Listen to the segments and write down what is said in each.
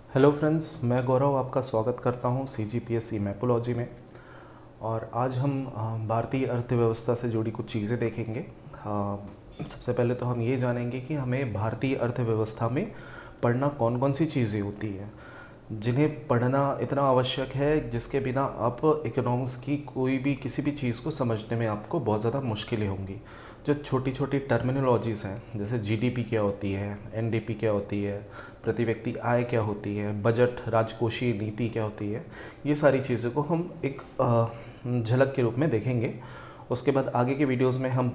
Hello friends, मैं गौरव आपका स्वागत करता हूं CGPSC मैपोलॉजी में। और आज हम भारतीय अर्थव्यवस्था से जुड़ी कुछ चीज़ें देखेंगे। सबसे पहले तो हम ये जानेंगे कि हमें भारतीय अर्थव्यवस्था में पढ़ना कौन कौन सी चीज़ें होती हैं, जिन्हें पढ़ना इतना आवश्यक है जिसके बिना आप इकोनॉमिक्स की कोई भी किसी भी चीज़ को समझने में आपको बहुत ज़्यादा मुश्किलें होंगी। जो छोटी छोटी टर्मिनोलॉजीज़ हैं, जैसे जीडीपी क्या होती है, एनडीपी क्या होती है, प्रति व्यक्ति आय क्या होती है, बजट राजकोषीय नीति क्या होती है, ये सारी चीज़ों को हम एक झलक के रूप में देखेंगे। उसके बाद आगे के वीडियोस में हम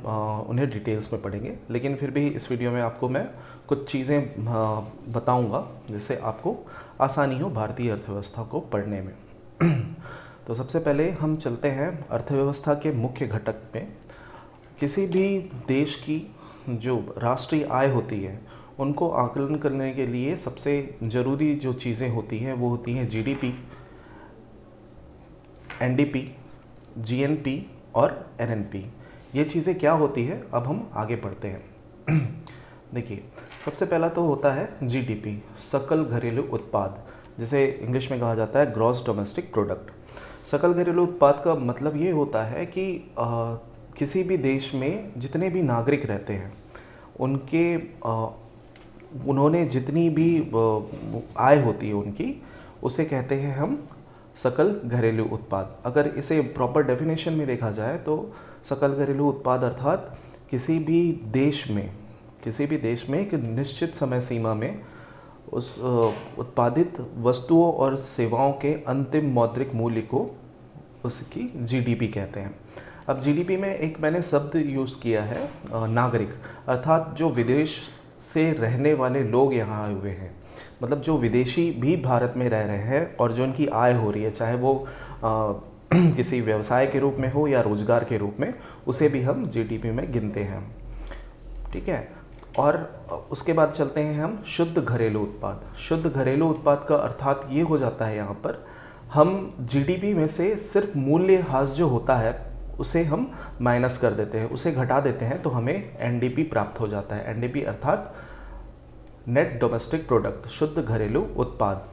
उन्हें डिटेल्स में पढ़ेंगे, लेकिन फिर भी इस वीडियो में आपको मैं कुछ चीज़ें बताऊंगा जिससे आपको आसानी हो भारतीय अर्थव्यवस्था को पढ़ने में। तो सबसे पहले हम चलते हैं अर्थव्यवस्था के मुख्य घटक में। किसी भी देश की जो राष्ट्रीय आय होती है उनको आकलन करने के लिए सबसे ज़रूरी जो चीज़ें होती हैं वो होती हैं जीडीपी, एनडीपी, जीएनपी और एनएनपी। ये चीज़ें क्या होती है अब हम आगे बढ़ते हैं। देखिए, सबसे पहला तो होता है जीडीपी, सकल घरेलू उत्पाद, जिसे इंग्लिश में कहा जाता है ग्रॉस डोमेस्टिक प्रोडक्ट। सकल घरेलू उत्पाद का मतलब ये होता है कि किसी भी देश में जितने भी नागरिक रहते हैं उनके उन्होंने जितनी भी आय होती है उनकी, उसे कहते हैं हम सकल घरेलू उत्पाद। अगर इसे प्रॉपर डेफिनेशन में देखा जाए तो सकल घरेलू उत्पाद अर्थात किसी भी देश में एक निश्चित समय सीमा में उस उत्पादित वस्तुओं और सेवाओं के अंतिम मौद्रिक मूल्य को उसकी जीडीपी कहते हैं। अब जीडीपी में एक मैंने शब्द यूज़ किया है नागरिक, अर्थात जो विदेश से रहने वाले लोग यहाँ आए हुए हैं, मतलब जो विदेशी भी भारत में रह रहे हैं और जो उनकी आय हो रही है, चाहे वो किसी व्यवसाय के रूप में हो या रोजगार के रूप में, उसे भी हम जीडीपी में गिनते हैं। ठीक है। और उसके बाद चलते हैं हम शुद्ध घरेलू उत्पाद। शुद्ध घरेलू उत्पाद का अर्थात ये हो जाता है, यहाँ पर हम जीडीपी में से सिर्फ मूल्यह्रास जो होता है उसे हम माइनस कर देते हैं, उसे घटा देते हैं, तो हमें एनडीपी प्राप्त हो जाता है। एनडीपी अर्थात नेट डोमेस्टिक प्रोडक्ट, शुद्ध घरेलू उत्पाद।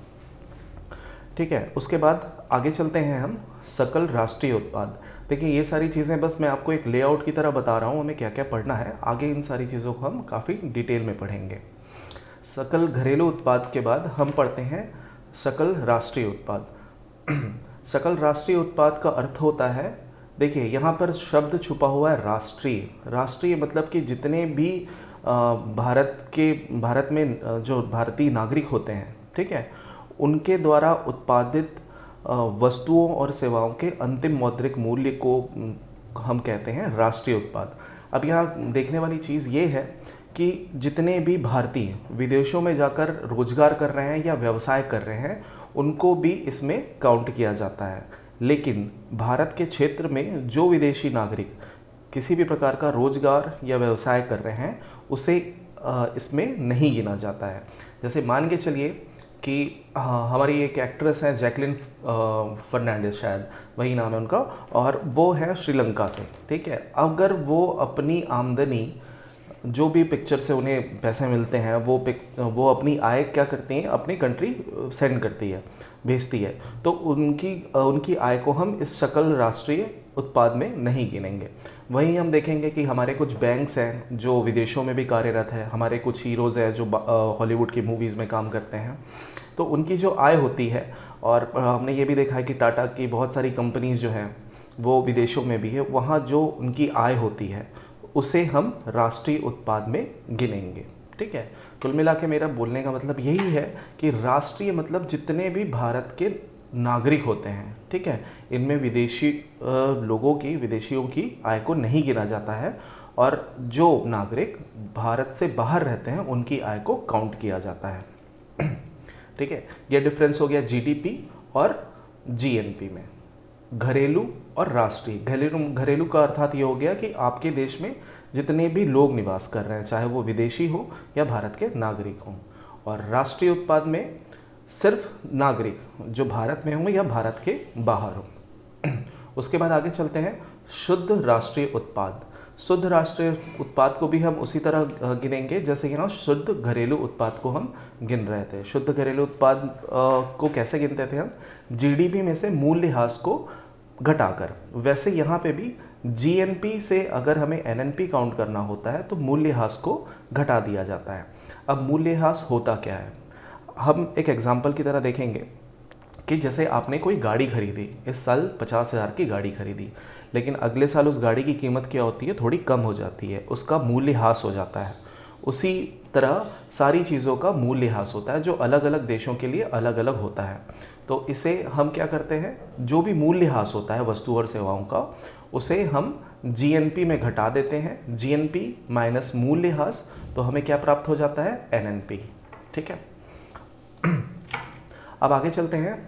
ठीक है। उसके बाद आगे चलते हैं हम सकल राष्ट्रीय उत्पाद। देखिए, ये सारी चीज़ें बस मैं आपको एक लेआउट की तरह बता रहा हूँ, हमें क्या क्या पढ़ना है। आगे इन सारी चीज़ों को हम काफ़ी डिटेल में पढ़ेंगे। सकल घरेलू उत्पाद के बाद हम पढ़ते हैं सकल राष्ट्रीय उत्पाद। सकल राष्ट्रीय उत्पाद का अर्थ होता है, देखिए यहाँ पर शब्द छुपा हुआ है राष्ट्रीय। राष्ट्रीय मतलब कि जितने भी भारत में जो भारतीय नागरिक होते हैं, ठीक है, उनके द्वारा उत्पादित वस्तुओं और सेवाओं के अंतिम मौद्रिक मूल्य को हम कहते हैं राष्ट्रीय उत्पाद। अब यहाँ देखने वाली चीज़ ये है कि जितने भी भारतीय विदेशों में जाकर रोजगार कर रहे हैं या व्यवसाय कर रहे हैं, उनको भी इसमें काउंट किया जाता है। लेकिन भारत के क्षेत्र में जो विदेशी नागरिक किसी भी प्रकार का रोजगार या व्यवसाय कर रहे हैं, उसे इसमें नहीं गिना जाता है। जैसे मान के चलिए कि हमारी एक एक्ट्रेस है जैकलिन फर्नांडिस, शायद वही नाम है उनका, और वो है श्रीलंका से। ठीक है। अगर वो अपनी आमदनी, जो भी पिक्चर से उन्हें पैसे मिलते हैं, वो अपनी आय क्या करती हैं, अपनी कंट्री सेंड करती है, भेजती है, तो उनकी आय को हम इस सकल राष्ट्रीय उत्पाद में नहीं गिनेंगे। वहीं हम देखेंगे कि हमारे कुछ बैंक्स हैं जो विदेशों में भी कार्यरत है, हमारे कुछ हीरोज़ हैं जो हॉलीवुड की मूवीज़ में काम करते हैं, तो उनकी जो आय होती है, और हमने ये भी देखा है कि टाटा की बहुत सारी कंपनीज़ जो हैं वो विदेशों में भी है, वहाँ जो उनकी आय होती है उसे हम राष्ट्रीय उत्पाद में गिनेंगे। ठीक है। कुल मिला के मेरा बोलने का मतलब यही है कि राष्ट्रीय मतलब जितने भी भारत के नागरिक होते हैं, ठीक है, इनमें विदेशियों की आय को नहीं गिना जाता है, और जो नागरिक भारत से बाहर रहते हैं उनकी आय को काउंट किया जाता है। ठीक है। यह डिफरेंस हो गया जीडीपी और जीएनपी में, घरेलू और राष्ट्रीय। घरेलू का अर्थात ये हो गया कि आपके देश में जितने भी लोग निवास कर रहे हैं, चाहे वो विदेशी हो या भारत के नागरिक हों। और राष्ट्रीय उत्पाद में सिर्फ नागरिक जो भारत में हों या भारत के बाहर हों। उसके बाद आगे चलते हैं शुद्ध राष्ट्रीय उत्पाद। शुद्ध राष्ट्रीय उत्पाद को भी हम उसी तरह गिनेंगे जैसे यहाँ शुद्ध घरेलू उत्पाद को हम गिन रहे थे। शुद्ध घरेलू उत्पाद को कैसे गिनते थे हम? जीडीपी में से मूल्यह्रास को घटाकर। वैसे यहाँ पे भी जीएनपी से अगर हमें एनएनपी काउंट करना होता है तो मूल्यह्रास को घटा दिया जाता है। अब मूल्यह्रास होता क्या है, हम एक एग्जाम्पल की तरह देखेंगे कि जैसे आपने कोई गाड़ी खरीदी, इस साल 50,000 की गाड़ी खरीदी, लेकिन अगले साल उस गाड़ी की कीमत क्या होती है? थोड़ी कम हो जाती है, उसका मूल्यह्रास हो जाता है। उसी तरह सारी चीज़ों का मूल्यह्रास होता है जो अलग अलग देशों के लिए अलग अलग होता है। तो इसे हम क्या करते हैं, जो भी मूल्यह्रास होता है वस्तु और सेवाओं का, उसे हम जीएनपी में घटा देते हैं। जीएनपी माइनस मूल्यह्रास, तो हमें क्या प्राप्त हो जाता है? एनएनपी। ठीक है, अब आगे चलते हैं।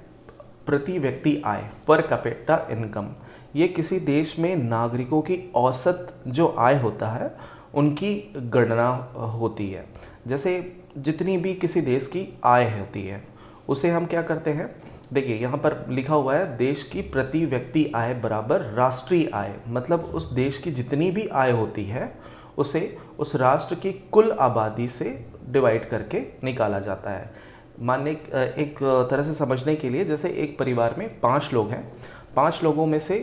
प्रति व्यक्ति आय, पर कैपिटा इनकम, ये किसी देश में नागरिकों की औसत जो आय होता है उनकी गणना होती है। जैसे जितनी भी किसी देश की आय होती है उसे हम क्या करते हैं, देखिए यहाँ पर लिखा हुआ है देश की प्रति व्यक्ति आय बराबर राष्ट्रीय आय, मतलब उस देश की जितनी भी आय होती है उसे उस राष्ट्र की कुल आबादी से डिवाइड करके निकाला जाता है। मानने एक तरह से समझने के लिए, जैसे एक परिवार में 5 लोग हैं, 5 लोगों में से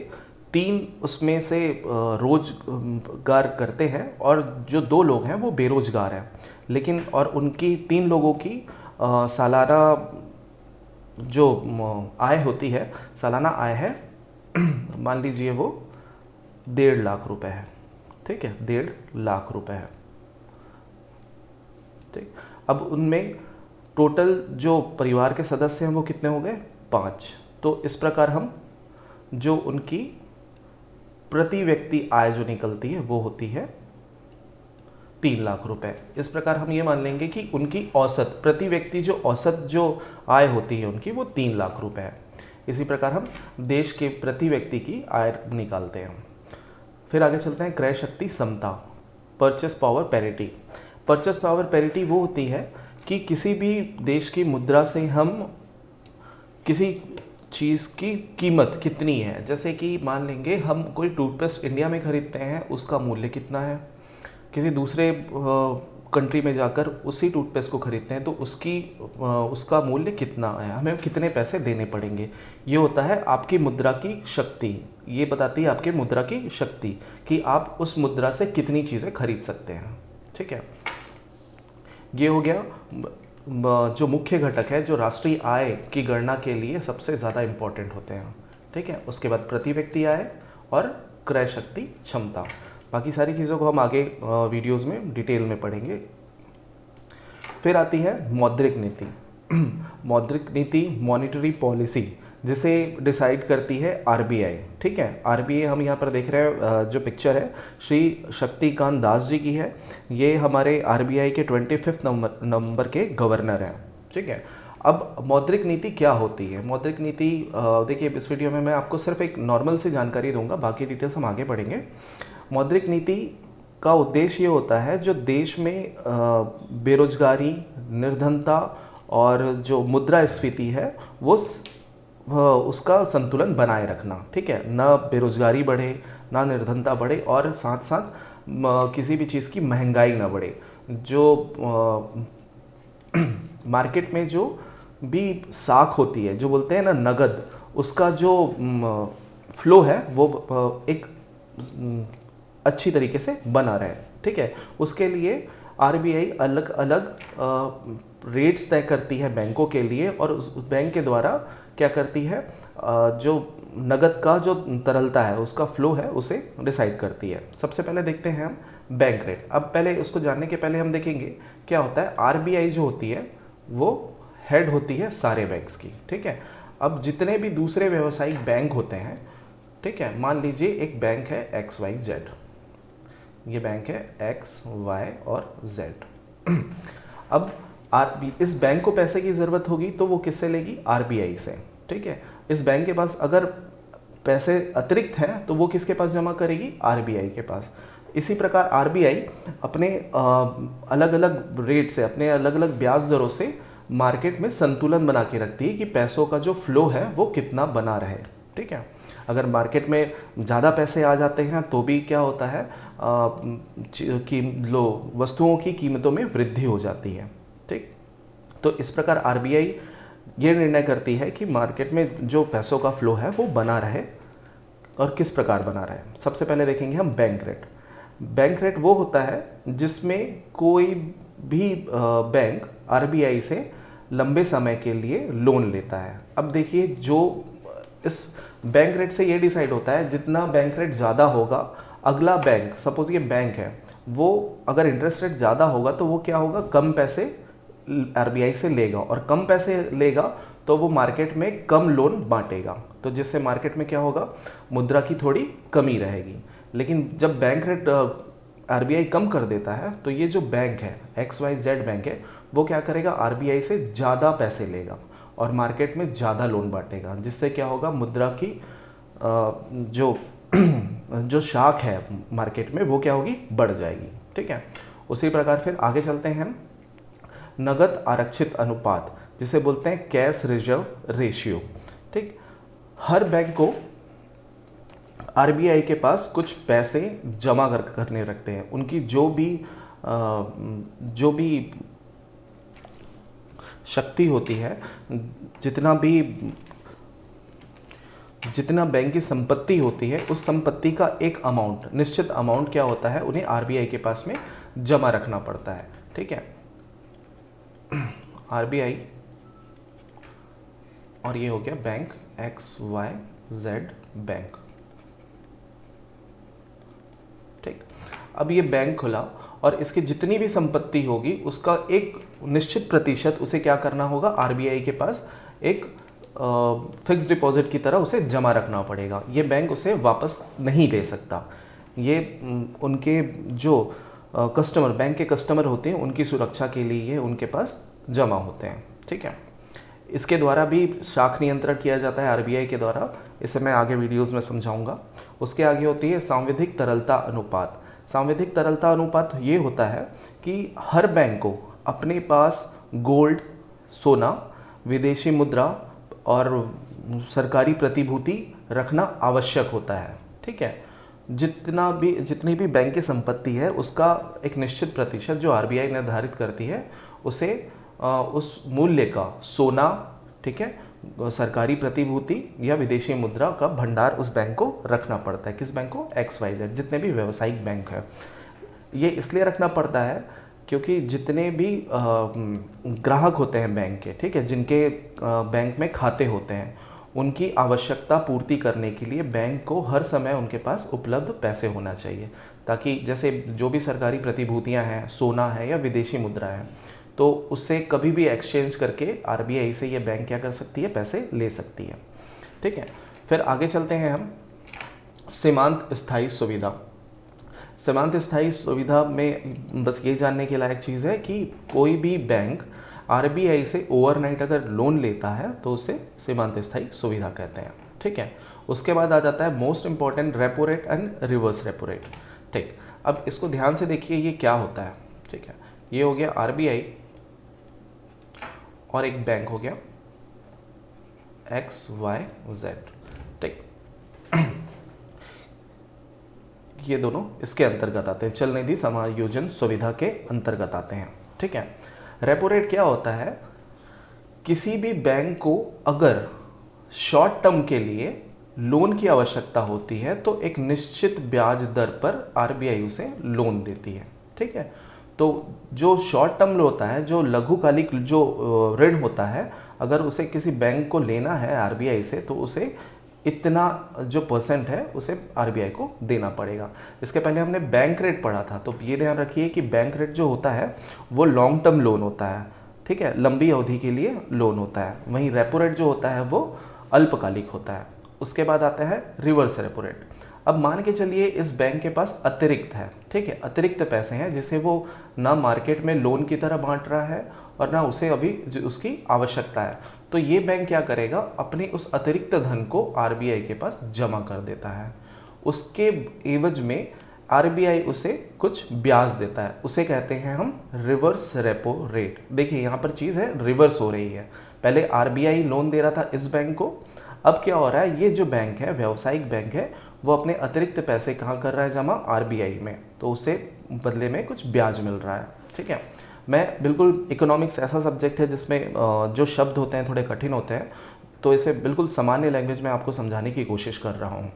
3 उसमें से रोजगार करते हैं और जो 2 लोग हैं वो बेरोजगार हैं, लेकिन और उनकी 3 लोगों की सालाना जो आय होती है, सालाना आय है मान लीजिए वो 1.5 लाख रुपए है। ठीक है, 1.5 लाख रुपए है। ठीक, अब उनमें टोटल जो परिवार के सदस्य हैं वो कितने हो गए? 5। तो इस प्रकार हम जो उनकी प्रति व्यक्ति आय जो निकलती है वो होती है 3 लाख रुपए। इस प्रकार हम ये मान लेंगे कि उनकी औसत प्रति व्यक्ति जो औसत जो आय होती है उनकी वो 3 लाख रुपए है। इसी प्रकार हम देश के प्रति व्यक्ति की आय निकालते हैं। फिर आगे चलते हैं क्रय शक्ति समता, purchase power parity. Purchase power parity वो होती है कि किसी भी देश की मुद्रा से हम किसी चीज़ की कीमत कितनी है, जैसे कि मान लेंगे हम कोई टूथपेस्ट इंडिया में ख़रीदते हैं, उसका मूल्य कितना है, किसी दूसरे कंट्री में जाकर उसी टूथपेस्ट को खरीदते हैं तो उसका मूल्य कितना है, हमें कितने पैसे देने पड़ेंगे। ये होता है आपकी मुद्रा की शक्ति, ये बताती है आपके मुद्रा की शक्ति कि आप उस मुद्रा से कितनी चीज़ें खरीद सकते हैं। ठीक है, ये हो गया जो मुख्य घटक है जो राष्ट्रीय आय की गणना के लिए सबसे ज़्यादा इम्पोर्टेंट होते हैं। ठीक है, उसके बाद प्रति व्यक्ति आय और क्रय शक्ति क्षमता। बाकी सारी चीज़ों को हम आगे वीडियोस में डिटेल में पढ़ेंगे। फिर आती है मौद्रिक नीति। मौद्रिक नीति मॉनेटरी पॉलिसी, जिसे डिसाइड करती है आरबीआई। ठीक है, आरबीआई हम यहाँ पर देख रहे हैं, जो पिक्चर है श्री शक्तिकांत दास जी की है। ये हमारे आरबीआई के 25 नंबर के गवर्नर हैं। ठीक है, अब मौद्रिक नीति क्या होती है? मौद्रिक नीति देखिए इस वीडियो में मैं आपको सिर्फ एक नॉर्मल सी जानकारी दूंगा, बाकी डिटेल्स हम आगे पढ़ेंगे। मौद्रिक नीति का उद्देश्य ये होता है जो देश में बेरोजगारी, निर्धनता और जो मुद्रास्फीति है वो उसका संतुलन बनाए रखना। ठीक है, ना बेरोजगारी बढ़े, ना निर्धनता बढ़े और साथ साथ किसी भी चीज़ की महंगाई ना बढ़े। जो मार्केट में जो भी साख होती है, जो बोलते हैं ना नगद, उसका जो फ्लो है वो एक अच्छी तरीके से बना रहे। ठीक है, उसके लिए आरबीआई अलग अलग रेट्स तय करती है बैंकों के लिए और उस बैंक के द्वारा क्या करती है, जो नगद का जो तरलता है उसका फ्लो है उसे डिसाइड करती है। सबसे पहले देखते हैं हम बैंक रेट। अब पहले उसको जानने के पहले हम देखेंगे क्या होता है। आरबीआई जो होती है वो हेड होती है सारे बैंक्स की। ठीक है, अब जितने भी दूसरे व्यावसायिक बैंक होते हैं, ठीक है, मान लीजिए एक बैंक है XYZ, ये बैंक है X, Y और Z। अब इस बैंक को पैसे की ज़रूरत होगी तो वो किससे लेगी? आरबीआई से। ठीक है, इस बैंक के पास अगर पैसे अतिरिक्त हैं तो वो किसके पास जमा करेगी? आरबीआई के पास। इसी प्रकार आरबीआई अपने अलग अलग रेट से, अपने अलग अलग ब्याज दरों से मार्केट में संतुलन बना के रखती है कि पैसों का जो फ्लो है वो कितना बना रहे। ठीक है, अगर मार्केट में ज़्यादा पैसे आ जाते हैं तो भी क्या होता है, वस्तुओं की कीमतों में वृद्धि हो जाती है। ठीक, तो इस प्रकार आरबीआई ये निर्णय करती है कि मार्केट में जो पैसों का फ्लो है वो बना रहे, और किस प्रकार बना रहे। सबसे पहले देखेंगे हम बैंक रेट। बैंक रेट वो होता है जिसमें कोई भी बैंक आरबीआई से लंबे समय के लिए लोन लेता है। अब देखिए, जो इस बैंक रेट से ये डिसाइड होता है, जितना बैंक रेट ज़्यादा होगा, अगला बैंक, सपोज ये बैंक है, वो अगर इंटरेस्ट रेट ज़्यादा होगा तो वो क्या होगा, कम पैसे आरबीआई से लेगा, और कम पैसे लेगा तो वो मार्केट में कम लोन बांटेगा, तो जिससे मार्केट में क्या होगा, मुद्रा की थोड़ी कमी रहेगी। लेकिन जब बैंक रेट आरबीआई कम कर देता है तो ये जो बैंक है, XYZ बैंक है, वो क्या करेगा, आरबीआई से ज़्यादा पैसे लेगा और मार्केट में ज़्यादा लोन बांटेगा, जिससे क्या होगा, मुद्रा की जो शाख है मार्केट में वो क्या होगी, बढ़ जाएगी। ठीक है, उसी प्रकार फिर आगे चलते हैं हम। नगद आरक्षित अनुपात, जिसे बोलते हैं कैश रिजर्व रेशियो। ठीक, हर बैंक को आरबीआई के पास कुछ पैसे जमा करने रखते हैं। उनकी जो भी शक्ति होती है, जितना बैंक की संपत्ति होती है, उस संपत्ति का एक अमाउंट, निश्चित अमाउंट क्या होता है, उन्हें आरबीआई के पास में जमा रखना पड़ता है। ठीक है, आरबीआई, और ये हो गया बैंक XYZ बैंक। ठीक, अब ये बैंक खुला और इसकी जितनी भी संपत्ति होगी उसका एक निश्चित प्रतिशत उसे क्या करना होगा, आरबीआई के पास एक फिक्स डिपॉजिट की तरह उसे जमा रखना पड़ेगा। ये बैंक उसे वापस नहीं ले सकता। ये उनके जो कस्टमर, बैंक के कस्टमर होते हैं, उनकी सुरक्षा के लिए ये उनके पास जमा होते हैं। ठीक है, इसके द्वारा भी शाख नियंत्रण किया जाता है आरबीआई के द्वारा, इसे मैं आगे वीडियोस में समझाऊंगा। उसके आगे होती है सांविधिक तरलता अनुपात। सांविधिक तरलता अनुपात ये होता है कि हर बैंक को अपने पास गोल्ड, सोना, विदेशी मुद्रा और सरकारी प्रतिभूति रखना आवश्यक होता है। ठीक है, जितनी भी बैंक की संपत्ति है उसका एक निश्चित प्रतिशत जो आरबीआई निर्धारित करती है, उसे उस मूल्य का सोना, ठीक है, सरकारी प्रतिभूति या विदेशी मुद्रा का भंडार उस बैंक को रखना पड़ता है। किस बैंक को, XYZ, जितने भी व्यावसायिक बैंक है। ये इसलिए रखना पड़ता है क्योंकि जितने भी ग्राहक होते हैं बैंक के, ठीक है, जिनके बैंक में खाते होते हैं, उनकी आवश्यकता पूर्ति करने के लिए बैंक को हर समय उनके पास उपलब्ध पैसे होना चाहिए, ताकि जैसे जो भी सरकारी प्रतिभूतियां हैं, सोना है या विदेशी मुद्रा है, तो उससे कभी भी एक्सचेंज करके आरबीआई से ये बैंक क्या कर सकती है, पैसे ले सकती है। ठीक है, फिर आगे चलते हैं हम। सीमांत स्थायी सुविधा। सीमांत स्थायी सुविधा में बस ये जानने के लायक चीज़ है कि कोई भी बैंक आरबीआई से ओवरनाइट अगर लोन लेता है तो उसे सीमांत स्थायी सुविधा कहते हैं। ठीक है, उसके बाद आ जाता है most important, repo rate and reverse repo rate. ठीक, अब इसको ध्यान से देखिए ये क्या होता है। ठीक है, ये हो गया आरबीआई और एक बैंक हो गया XYZ। ठीक, ये दोनों इसके अंतर्गत आते हैं, चल निधि समायोजन सुविधा के अंतर्गत आते हैं। ठीक है, रेपो रेट क्या होता है, किसी भी बैंक को अगर शॉर्ट टर्म के लिए लोन की आवश्यकता होती है तो एक निश्चित ब्याज दर पर आरबीआई उसे लोन देती है। ठीक है, तो जो शॉर्ट टर्म होता है, जो लघुकालिक जो ऋण होता है, अगर उसे किसी बैंक को लेना है आरबीआई से तो उसे इतना जो परसेंट है उसे आरबीआई को देना पड़ेगा। इसके पहले हमने बैंक रेट पढ़ा था, तो ये ध्यान रखिए कि बैंक रेट जो होता है वो लॉन्ग टर्म लोन होता है। ठीक है, लंबी अवधि के लिए लोन होता है। वहीं रेपो रेट जो होता है वो अल्पकालिक होता है। उसके बाद आता है रिवर्स रेपो रेट। अब मान के चलिए इस बैंक के पास अतिरिक्त है, ठीक है, अतिरिक्त पैसे हैं जिसे वो ना मार्केट में लोन की तरह बांट रहा है और ना उसे अभी उसकी आवश्यकता है, तो ये बैंक क्या करेगा, अपने उस अतिरिक्त धन को आरबीआई के पास जमा कर देता है। उसके एवज में आरबीआई उसे कुछ ब्याज देता है, उसे कहते हैं हम रिवर्स रेपो रेट। देखिए यहाँ पर चीज़ है, रिवर्स हो रही है। पहले आरबीआई लोन दे रहा था इस बैंक को, अब क्या हो रहा है, ये जो बैंक है, व्यावसायिक बैंक है, वो अपने अतिरिक्त पैसे कहाँ कर रहा है जमा, आरबीआई में, तो उसे बदले में कुछ ब्याज मिल रहा है। ठीक है, मैं बिल्कुल, इकोनॉमिक्स ऐसा सब्जेक्ट है जिसमें जो शब्द होते हैं थोड़े कठिन होते हैं, तो इसे बिल्कुल सामान्य लैंग्वेज में आपको समझाने की कोशिश कर रहा हूँ।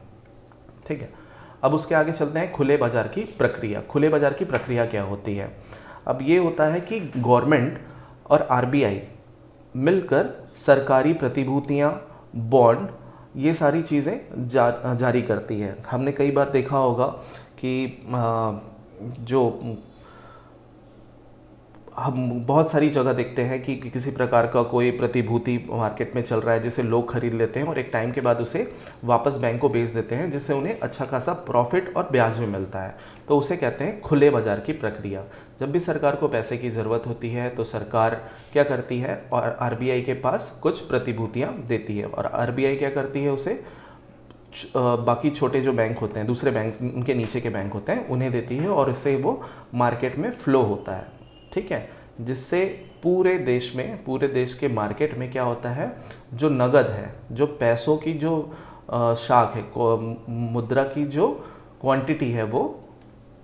ठीक है, अब उसके आगे चलते हैं खुले बाजार की प्रक्रिया। खुले बाजार की प्रक्रिया क्या होती है? अब ये होता है कि गवर्नमेंट और आरबीआई मिलकर सरकारी प्रतिभूतियाँ, बॉन्ड, ये सारी चीज़ें जारी करती है। हमने कई बार देखा होगा कि जो हम बहुत सारी जगह देखते हैं कि किसी प्रकार का कोई प्रतिभूति मार्केट में चल रहा है जिसे लोग खरीद लेते हैं और एक टाइम के बाद उसे वापस बैंक को बेच देते हैं, जिससे उन्हें अच्छा खासा प्रॉफिट और ब्याज भी मिलता है। तो उसे कहते हैं खुले बाजार की प्रक्रिया। जब भी सरकार को पैसे की ज़रूरत होती है तो सरकार क्या करती है, और आरबीआई के पास कुछ प्रतिभूतियाँ देती है, और आरबीआई क्या करती है, उसे बाकी छोटे जो बैंक होते हैं, दूसरे बैंक, उनके नीचे के बैंक होते हैं, उन्हें देती है, और इससे वो मार्केट में फ़्लो होता है। ठीक है, जिससे पूरे देश में, पूरे देश के मार्केट में क्या होता है, जो नगद है, जो पैसों की जो शाख है, मुद्रा की जो क्वांटिटी है, वो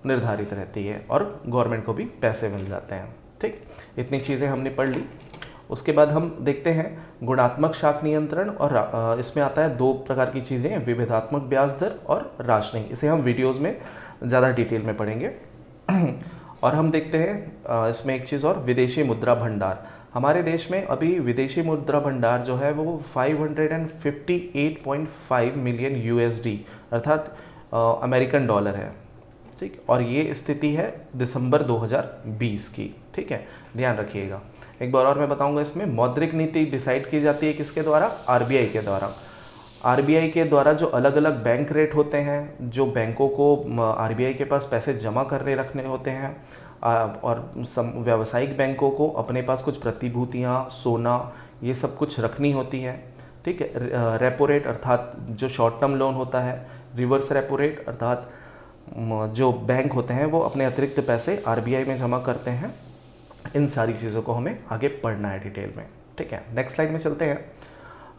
निर्धारित रहती है और गवर्नमेंट को भी पैसे मिल जाते हैं। ठीक, इतनी चीज़ें हमने पढ़ ली। उसके बाद हम देखते हैं गुणात्मक शाख नियंत्रण, और इसमें आता है दो प्रकार की चीज़ें, विभेदात्मक ब्याज दर और राशनिंग। इसे हम वीडियोज़ में ज़्यादा डिटेल में पढ़ेंगे। और हम देखते हैं इसमें एक चीज़ और, विदेशी मुद्रा भंडार। हमारे देश में अभी विदेशी मुद्रा भंडार जो है वो 558.5 मिलियन यूएसडी अर्थात अमेरिकन डॉलर है। ठीक, और ये स्थिति है दिसंबर 2020 की। ठीक है, ध्यान रखिएगा। एक बार और मैं बताऊंगा, इसमें मौद्रिक नीति डिसाइड की जाती है किसके द्वारा, आरबीआई के द्वारा। आरबीआई के द्वारा जो अलग अलग बैंक रेट होते हैं, जो बैंकों को आरबीआई के पास पैसे जमा करने रखने होते हैं, और व्यावसायिक बैंकों को अपने पास कुछ प्रतिभूतियाँ, सोना, ये सब कुछ रखनी होती है। ठीक है, रेपो रेट अर्थात जो शॉर्ट टर्म लोन होता है, रिवर्स रेपो रेट अर्थात जो बैंक होते हैं वो अपने अतिरिक्त पैसे आरबीआई में जमा करते हैं। इन सारी चीज़ों को हमें आगे पढ़ना है डिटेल में। ठीक है, नेक्स्ट स्लाइड में चलते हैं।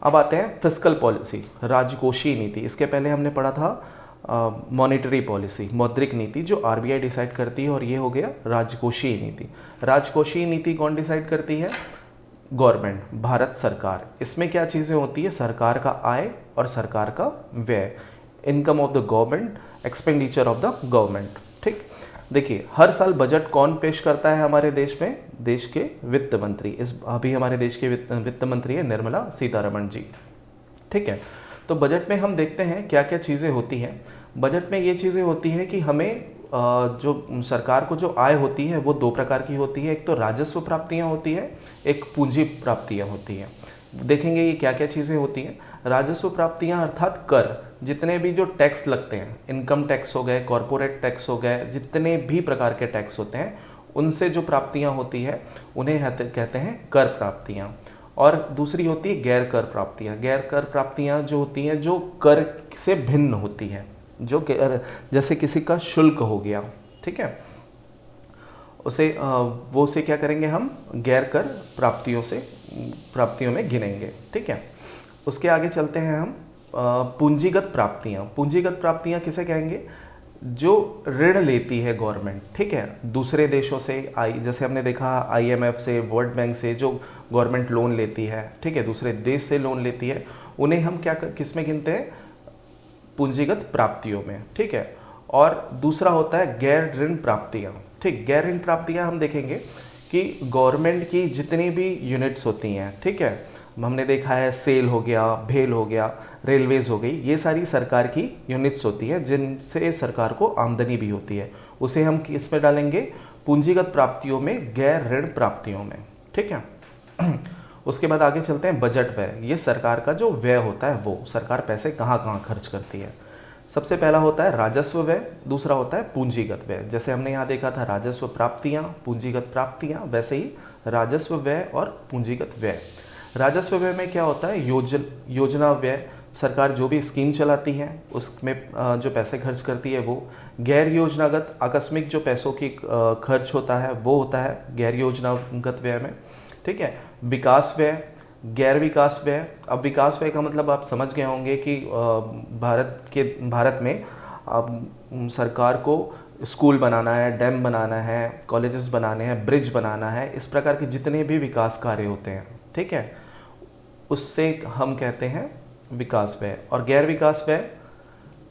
अब आते हैं फिस्कल पॉलिसी, राजकोषीय नीति। इसके पहले हमने पढ़ा था मॉनेटरी पॉलिसी, मौद्रिक नीति, जो आरबीआई डिसाइड करती है, और ये हो गया राजकोषीय नीति। राजकोषीय नीति कौन डिसाइड करती है? गवर्नमेंट, भारत सरकार। इसमें क्या चीज़ें होती है? सरकार का आय और सरकार का व्यय, income of the government, expenditure of the government. ठीक, देखिए हर साल बजट कौन पेश करता है हमारे देश में? देश के वित्त मंत्री। अभी हमारे देश के वित्त मंत्री है निर्मला सीतारमण जी। ठीक है, तो बजट में हम देखते हैं क्या क्या चीज़ें होती हैं। बजट में ये चीज़ें होती हैं कि हमें जो सरकार को जो आय होती है वो दो प्रकार की होती है। एक तो राजस्व प्राप्तियाँ होती है, एक पूंजी प्राप्तियाँ होती हैं। देखेंगे ये क्या क्या चीज़ें होती हैं। राजस्व प्राप्तियाँ अर्थात कर, जितने भी जो टैक्स लगते हैं, इनकम टैक्स हो गए, कॉरपोरेट टैक्स हो गए, जितने भी प्रकार के टैक्स होते हैं, उनसे जो प्राप्तियाँ होती है उन्हें कहते हैं कर प्राप्तियाँ। और दूसरी होती है गैर कर प्राप्तियाँ। गैर कर प्राप्तियाँ जो होती हैं जो कर से भिन्न होती हैं, जो जैसे किसी का शुल्क हो गया, ठीक है, उसे वो से क्या करेंगे हम, गैर कर प्राप्तियों में गिनेंगे। ठीक है, उसके आगे चलते हैं हम पूंजीगत प्राप्तियाँ। पूंजीगत प्राप्तियाँ किसे कहेंगे? जो ऋण लेती है गवर्नमेंट, ठीक है, दूसरे देशों से, जैसे हमने देखा आईएमएफ से, वर्ल्ड बैंक से जो गवर्नमेंट लोन लेती है, ठीक है, दूसरे देश से लोन लेती है, उन्हें हम क्या किस में गिनते हैं? पूंजीगत प्राप्तियों में। ठीक है, और दूसरा होता है गैर ऋण प्राप्तियाँ। ठीक, गैर ऋण प्राप्तियाँ हम देखेंगे कि गवर्नमेंट की जितनी भी यूनिट्स होती हैं, ठीक है, हमने देखा है सेल हो गया, भेल हो गया, रेलवेज़ हो गई, ये सारी सरकार की यूनिट्स होती है जिनसे सरकार को आमदनी भी होती है। उसे हम किस में डालेंगे? पूंजीगत प्राप्तियों में, गैर ऋण प्राप्तियों में। ठीक है, उसके बाद आगे चलते हैं बजट व्यय। ये सरकार का जो व्यय होता है, वो सरकार पैसे कहाँ कहाँ खर्च करती है। सबसे पहला होता है राजस्व व्यय, दूसरा होता है पूंजीगत व्यय। जैसे हमने यहाँ देखा था राजस्व प्राप्तियाँ, पूंजीगत प्राप्तियाँ, वैसे ही राजस्व व्यय और पूंजीगत व्यय। राजस्व व्यय में क्या होता है? योजना व्यय, सरकार जो भी स्कीम चलाती है उसमें जो पैसे खर्च करती है वो। गैर योजनागत, आकस्मिक जो पैसों की खर्च होता है वो होता है गैर योजनागत व्यय में। ठीक है, विकास व्यय, गैर विकास व्यय। अब विकास व्यय का मतलब आप समझ गए होंगे कि भारत में अब सरकार को स्कूल बनाना है, डैम बनाना है, कॉलेजेस बनाने हैं, ब्रिज बनाना है, इस प्रकार के जितने भी विकास कार्य होते हैं, ठीक है, उससे हम कहते हैं विकास व्यय। और गैर विकास व्यय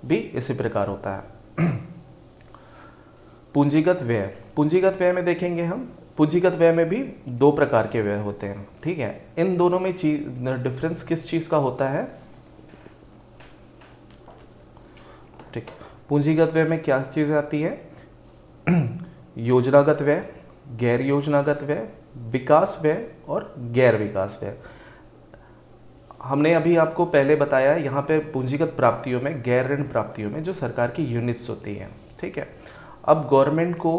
भी इसी प्रकार होता है। पूंजीगत व्यय, पूंजीगत व्यय में देखेंगे हम, पूंजीगत व्यय में भी दो प्रकार के व्यय होते हैं, ठीक है। इन दोनों में डिफरेंस किस चीज़ का होता है, ठीक। पूंजीगत व्यय में क्या चीज़ आती है, योजनागत व्यय, गैर योजनागत व्यय, विकास व्यय और गैर विकास व्यय। हमने अभी आपको पहले बताया यहाँ पे पूंजीगत प्राप्तियों में, गैर ऋण प्राप्तियों में जो सरकार की यूनिट्स होती हैं, ठीक है। अब गवर्नमेंट को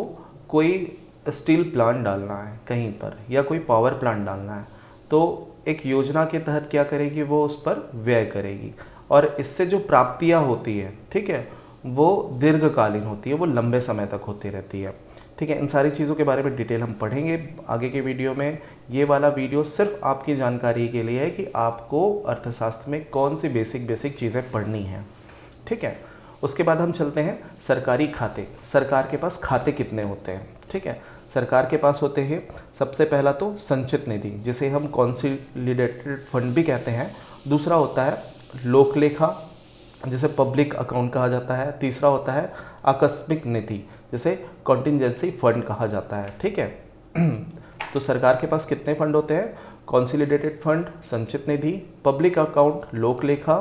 कोई स्टील प्लांट डालना है कहीं पर या कोई पावर प्लांट डालना है, तो एक योजना के तहत क्या करेगी, वो उस पर व्यय करेगी और इससे जो प्राप्तियाँ होती है, ठीक है, वो दीर्घकालीन होती है, वो लंबे समय तक होती रहती है, ठीक है। इन सारी चीज़ों के बारे में डिटेल हम पढ़ेंगे आगे के वीडियो में। ये वाला वीडियो सिर्फ आपकी जानकारी के लिए है कि आपको अर्थशास्त्र में कौन सी बेसिक चीज़ें पढ़नी हैं, ठीक है। उसके बाद हम चलते हैं सरकारी खाते। सरकार के पास खाते कितने होते हैं, ठीक है। सरकार के पास होते हैं सबसे पहला तो संचित निधि, जिसे हम कॉन्सोलिडेटेड फंड भी कहते हैं। दूसरा होता है लोक लेखा, जिसे पब्लिक अकाउंट कहा जाता है। तीसरा होता है आकस्मिक निधि, जिसे कॉन्टिजेंसी फंड कहा जाता है, ठीक है। तो सरकार के पास कितने फंड होते हैं, कॉन्सोलिडेटेड फंड, संचित निधि, पब्लिक अकाउंट, लोक लेखा,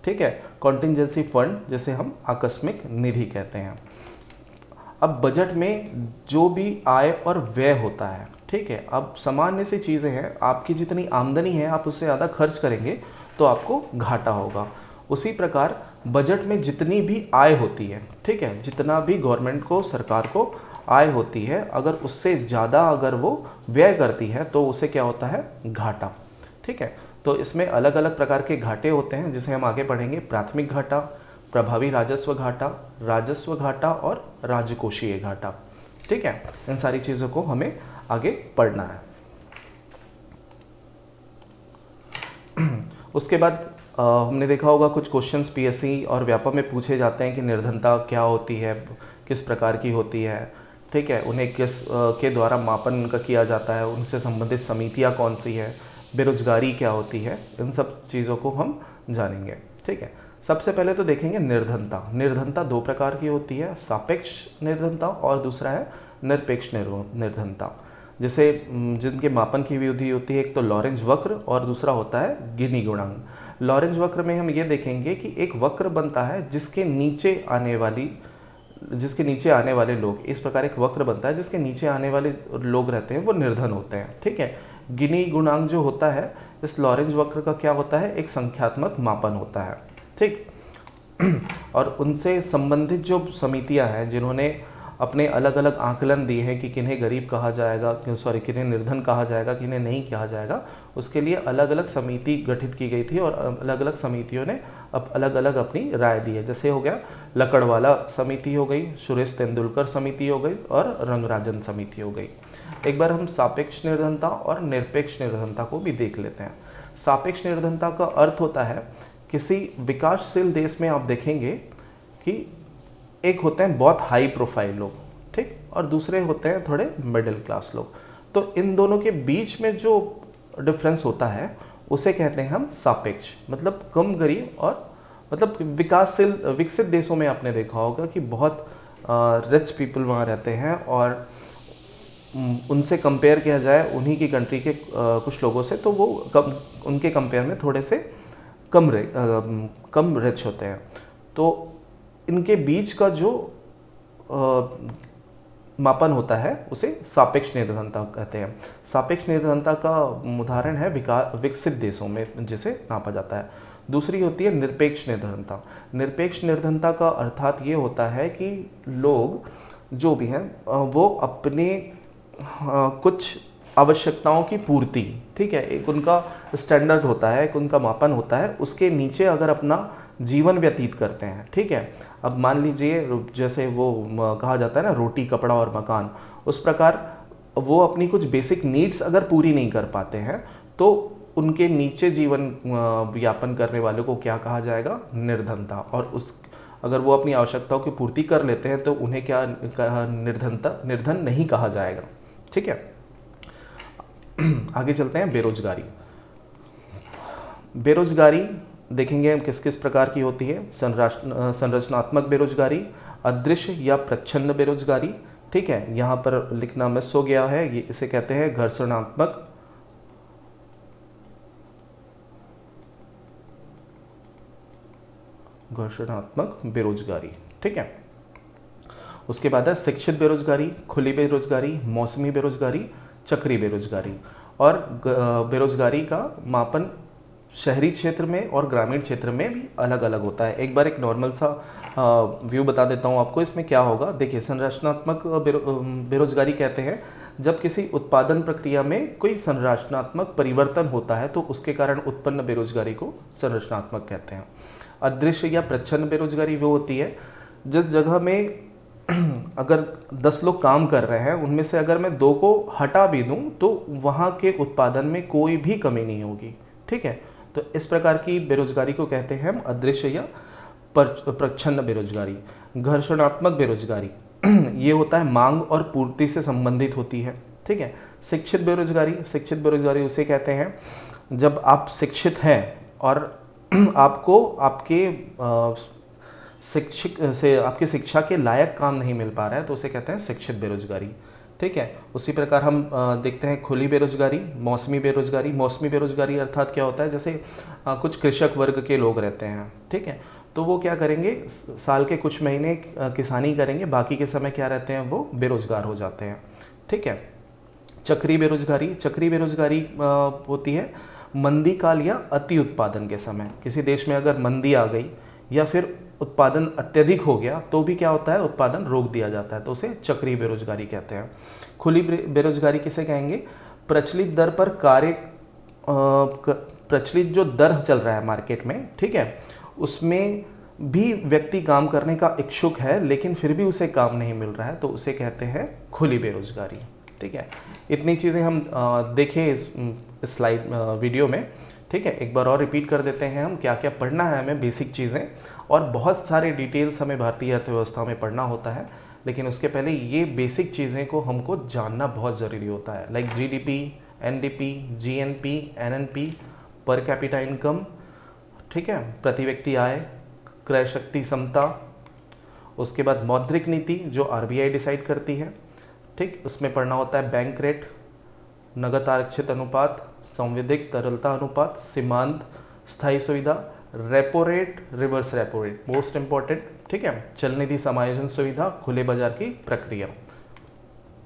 ठीक है, कॉन्टिजेंसी फंड, जिसे हम आकस्मिक निधि कहते हैं। अब बजट में जो भी आय और व्यय होता है, ठीक है, अब सामान्य सी चीज़ें हैं, आपकी जितनी आमदनी है आप उससे ज़्यादा खर्च करेंगे तो आपको घाटा होगा। उसी प्रकार बजट में जितनी भी आय होती है, ठीक है, जितना भी गवर्नमेंट को, सरकार को आय होती है, अगर उससे ज़्यादा अगर वो व्यय करती है तो उसे क्या होता है, घाटा, ठीक है। तो इसमें अलग अलग प्रकार के घाटे होते हैं जिसे हम आगे पढ़ेंगे। प्राथमिक घाटा, प्रभावी राजस्व घाटा और राजकोषीय घाटा, ठीक है। इन सारी चीज़ों को हमें आगे पढ़ना है। उसके बाद हमने देखा होगा कुछ क्वेश्चंस पीएससी और व्यापक में पूछे जाते हैं कि निर्धनता क्या होती है, किस प्रकार की होती है, ठीक है, उन्हें किस के द्वारा मापन का किया जाता है, उनसे संबंधित समितियां कौन सी है, बेरोजगारी क्या होती है, इन सब चीज़ों को हम जानेंगे, ठीक है। सबसे पहले तो देखेंगे निर्धनता। निर्धनता दो प्रकार की होती है, सापेक्ष निर्धनता और दूसरा है निरपेक्ष निर्धनता, जिसे जिनके मापन की विधि होती है, एक तो लॉरेंज वक्र और दूसरा होता है गिनी गुणांक। लॉरेंज वक्र में हम ये देखेंगे कि एक वक्र बनता है जिसके नीचे आने वाले लोग, इस प्रकार एक वक्र बनता है जिसके नीचे आने वाले लोग रहते हैं वो निर्धन होते हैं, ठीक है। गिनी गुणांक जो होता है इस लॉरेंज वक्र का क्या होता है, एक संख्यात्मक मापन होता है, ठीक। और उनसे संबंधित जो समितियां हैं जिन्होंने अपने अलग अलग आकलन दिए हैं कि किन्हें गरीब कहा जाएगा, किन्हें निर्धन कहा जाएगा, किन्हें नहीं कहा जाएगा, उसके लिए अलग अलग समिति गठित की गई थी और अलग अलग समितियों ने अलग अलग अपनी राय दी है। जैसे हो गया लकड़वाला समिति हो गई, सुरेश तेंदुलकर समिति हो गई और रंगराजन समिति हो गई। एक बार हम सापेक्ष निर्धनता और निरपेक्ष निर्धनता को भी देख लेते हैं। सापेक्ष निर्धनता का अर्थ होता है किसी विकासशील देश में आप देखेंगे कि एक होते हैं बहुत हाई प्रोफाइल लोग, ठीक, और दूसरे होते हैं थोड़े मिडिल क्लास लोग। तो इन दोनों के बीच में जो डिफरेंस होता है उसे कहते हैं हम सापेक्ष, मतलब कम गरीब और मतलब विकसित देशों में आपने देखा होगा कि बहुत रिच पीपल वहाँ रहते हैं और उनसे कंपेयर किया जाए उन्हीं की कंट्री के कुछ लोगों से तो वो उनके कंपेयर में थोड़े से कम रिच होते हैं। तो इनके बीच का जो मापन होता है उसे सापेक्ष निर्धनता कहते हैं। सापेक्ष निर्धनता का उदाहरण है विकसित देशों में जिसे नापा जाता है। दूसरी होती है निरपेक्ष निर्धनता। निरपेक्ष निर्धनता का अर्थात ये होता है कि लोग जो भी हैं वो अपने कुछ आवश्यकताओं की पूर्ति, ठीक है, एक उनका स्टैंडर्ड होता है, एक उनका मापन होता है, उसके नीचे अगर अपना जीवन व्यतीत करते हैं, ठीक है। अब मान लीजिए जैसे वो कहा जाता है ना रोटी कपड़ा और मकान, उस प्रकार वो अपनी कुछ बेसिक नीड्स अगर पूरी नहीं कर पाते हैं तो उनके नीचे जीवन यापन करने वालों को क्या कहा जाएगा? निर्धनता। और उस अगर वो अपनी आवश्यकताओं की पूर्ति कर लेते हैं तो उन्हें क्या निर्धन नहीं कहा जाएगा। ठीक है, आगे चलते हैं। बेरोजगारी। बेरोजगारी देखेंगे हम किस किस प्रकार की होती है। संरचनात्मक बेरोजगारी, अदृश्य या प्रच्छन्न बेरोजगारी। ठीक है, यहाँ पर लिखना मिस हो गया है, ये इसे कहते हैं घर्षणात्मक बेरोजगारी। ठीक है, उसके बाद है शिक्षित बेरोजगारी, खुली बेरोजगारी, मौसमी बेरोजगारी, चक्री बेरोजगारी। और बेरोजगारी का मापन शहरी क्षेत्र में और ग्रामीण क्षेत्र में भी अलग अलग होता है। एक बार एक नॉर्मल सा व्यू बता देता हूँ आपको, इसमें क्या होगा। देखिए, संरचनात्मक बेरोजगारी कहते हैं जब किसी उत्पादन प्रक्रिया में कोई संरचनात्मक परिवर्तन होता है तो उसके कारण उत्पन्न बेरोजगारी को संरचनात्मक कहते हैं। अदृश्य या प्रच्छन्न बेरोजगारी वो होती है जिस जगह में अगर 10 लोग काम कर रहे हैं, उनमें से अगर मैं 2 को हटा भी दूं तो वहाँ के उत्पादन में कोई भी कमी नहीं होगी। ठीक है, तो इस प्रकार की बेरोजगारी को कहते हैं हम अदृश्य या प्रच्छन्न बेरोजगारी। घर्षणात्मक बेरोजगारी ये होता है मांग और पूर्ति से संबंधित होती है। ठीक है, शिक्षित बेरोजगारी उसे कहते हैं जब आप शिक्षित हैं और आपको आपकी शिक्षा के लायक काम नहीं मिल पा रहा है तो उसे कहते हैं शिक्षित बेरोजगारी। ठीक है, उसी प्रकार हम देखते हैं खुली बेरोजगारी, मौसमी बेरोजगारी। मौसमी बेरोजगारी अर्थात क्या होता है, जैसे कुछ कृषक वर्ग के लोग रहते हैं। ठीक है, तो वो क्या करेंगे, साल के कुछ महीने किसानी करेंगे, बाकी के समय क्या रहते हैं, वो बेरोजगार हो जाते हैं। ठीक है, चक्री बेरोजगारी होती है मंदी काल या अति उत्पादन के समय। किसी देश में अगर मंदी आ गई या फिर उत्पादन अत्यधिक हो गया तो भी क्या होता है, उत्पादन रोक दिया जाता है, तो उसे चक्री बेरोजगारी कहते हैं। खुली बेरोजगारी किसे कहेंगे, प्रचलित दर पर प्रचलित जो दर चल रहा है मार्केट में, ठीक है, उसमें भी व्यक्ति काम करने का इच्छुक है लेकिन फिर भी उसे काम नहीं मिल रहा है तो उसे कहते हैं खुली बेरोजगारी। ठीक है, इतनी चीज़ें हम देखें इस स्लाइड वीडियो में। ठीक है, एक बार और रिपीट कर देते हैं हम क्या क्या पढ़ना है हमें, बेसिक चीज़ें, और बहुत सारे डिटेल्स हमें भारतीय अर्थव्यवस्था में पढ़ना होता है, लेकिन उसके पहले ये बेसिक चीज़ें को हमको जानना बहुत ज़रूरी होता है। Like GDP, NDP, GNP, NNP, per capita income, ठीक है, प्रति व्यक्ति आय, क्रय शक्ति समता, उसके बाद मौद्रिक नीति जो आरबीआई डिसाइड करती है। ठीक, उसमें पढ़ना होता है बैंक रेट, नगद आरक्षित अनुपात, संविधिक तरलता अनुपात, सीमांत स्थायी सुविधा, repo rate, reverse repo rate, most important. ठीक है, चल निधि समायोजन सुविधा, खुले बाजार की प्रक्रिया।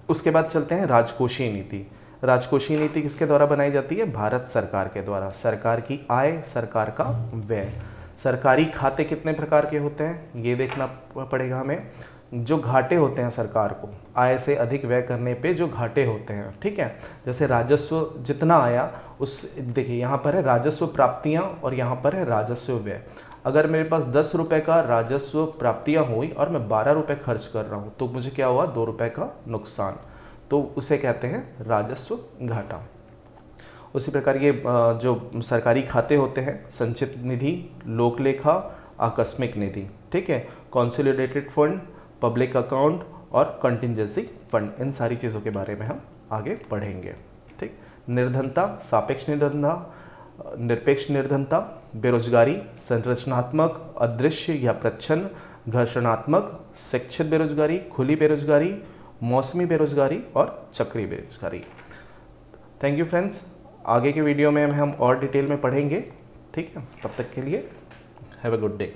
उसके बाद चलते हैं राजकोषीय नीति। राजकोषीय नीति किसके द्वारा बनाई जाती है, भारत सरकार के द्वारा। सरकार की आय, सरकार का व्यय। सरकारी खाते कितने प्रकार के होते हैं ये देखना पड़ेगा हमें। जो घाटे होते हैं सरकार को, आय से अधिक व्यय करने पे जो घाटे होते हैं, ठीक है, जैसे राजस्व जितना आया उस, देखिए यहाँ पर है राजस्व प्राप्तियाँ और यहाँ पर है राजस्व व्यय। अगर मेरे पास 10 रुपये का राजस्व प्राप्तियाँ हुई और मैं 12 रुपये खर्च कर रहा हूँ तो मुझे क्या हुआ, 2 रुपये का नुकसान, तो उसे कहते हैं राजस्व घाटा। उसी प्रकार ये जो सरकारी खाते होते हैं, संचित निधि, लोक लेखा, आकस्मिक निधि, ठीक है, कॉन्सोलिडेटेड फंड, पब्लिक अकाउंट और कंटिंजेंसी फंड, इन सारी चीज़ों के बारे में हम आगे पढ़ेंगे। ठीक, निर्धनता, सापेक्ष निर्धनता, निरपेक्ष निर्धनता, बेरोजगारी, संरचनात्मक, अदृश्य या प्रच्छन्न, घर्षणात्मक, शिक्षित बेरोजगारी, खुली बेरोजगारी, मौसमी बेरोजगारी और चक्री बेरोजगारी। थैंक यू फ्रेंड्स, आगे के वीडियो में हम और डिटेल में पढ़ेंगे। ठीक है, तब तक के लिए हैव अ गुड डे।